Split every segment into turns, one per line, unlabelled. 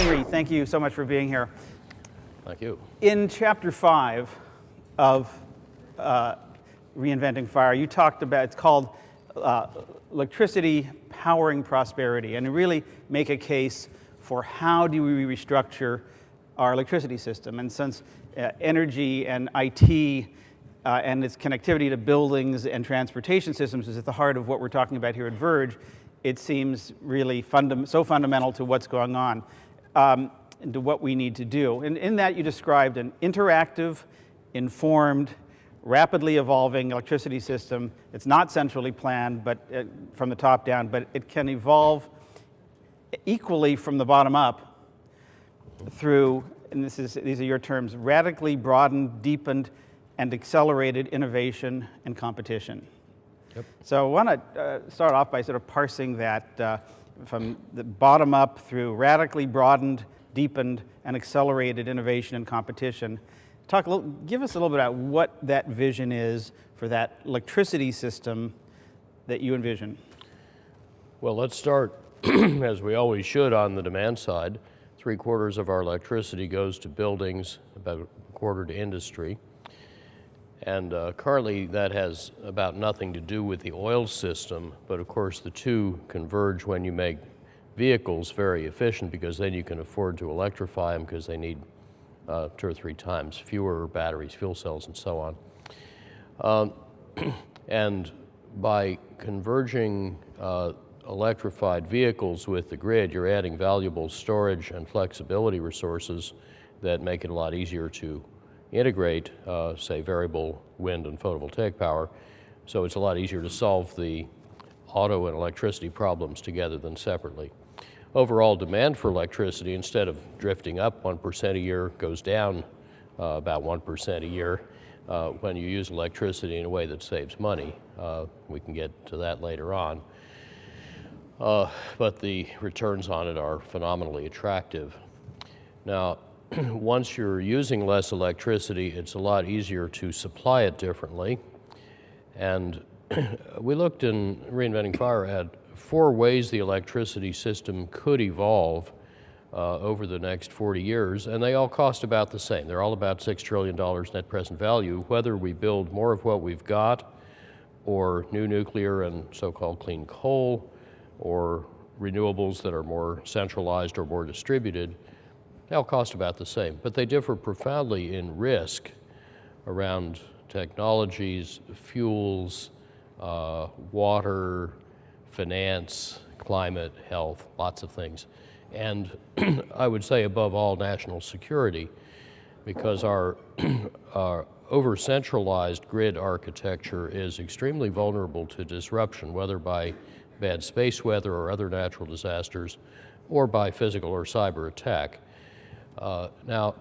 Amory, thank you so much for being here.
Thank you.
In Chapter 5 of Reinventing Fire, you talked about, it's called Electricity Powering Prosperity, and you really make a case for how do we restructure our electricity system. And since energy and IT and its connectivity to buildings and transportation systems is at the heart of what we're talking about here at Verge, it seems really so fundamental to what's going on and to what we need to do. And in that you described an interactive, informed, rapidly evolving electricity system. It's not centrally planned but from the top down, but it can evolve equally from the bottom up through, and these are your terms, radically broadened, deepened, and accelerated innovation and competition.
Yep.
So I want to start off by sort of parsing that from the bottom up through radically broadened, deepened, and accelerated innovation and competition. Give us a little bit about what that vision is for that electricity system that you envision.
Well, let's start, as we always should, on the demand side. 3/4 of our electricity goes to buildings, about 1/4 to industry. And currently that has about nothing to do with the oil system, but of course the two converge when you make vehicles very efficient, because then you can afford to electrify them because they need 2 or 3 times fewer batteries, fuel cells, and so on. And by converging electrified vehicles with the grid, you're adding valuable storage and flexibility resources that make it a lot easier to integrate, say, variable wind and photovoltaic power. So it's a lot easier to solve the auto and electricity problems together than separately. Overall demand for electricity, instead of drifting up 1% a year, goes down about 1% a year when you use electricity in a way that saves money. We can get to that later on. But the returns on it are phenomenally attractive. Now, once you're using less electricity, it's a lot easier to supply it differently. And we looked in Reinventing Fire at 4 ways the electricity system could evolve over the next 40 years, and they all cost about the same. They're all about $6 trillion net present value, whether we build more of what we've got, or new nuclear and so-called clean coal, or renewables that are more centralized or more distributed. They all cost about the same, but they differ profoundly in risk around technologies, fuels, water, finance, climate, health, lots of things. And I would say above all, national security, because our over-centralized grid architecture is extremely vulnerable to disruption, whether by bad space weather or other natural disasters, or by physical or cyber attack. Now,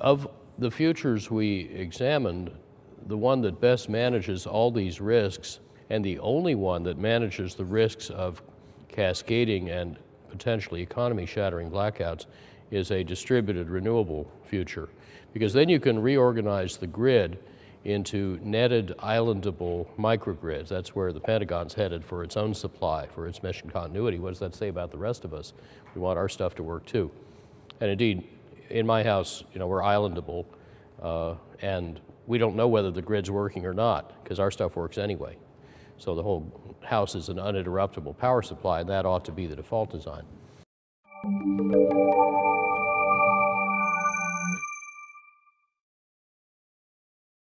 of the futures we examined, the one that best manages all these risks, and the only one that manages the risks of cascading and potentially economy-shattering blackouts, is a distributed renewable future. Because then you can reorganize the grid into netted, islandable microgrids. That's where the Pentagon's headed for its own supply, for its mission continuity. What does that say about the rest of us? We want our stuff to work too. And indeed, in my house, we're islandable, and we don't know whether the grid's working or not, because our stuff works anyway. So the whole house is an uninterruptible power supply, and that ought to be the default design.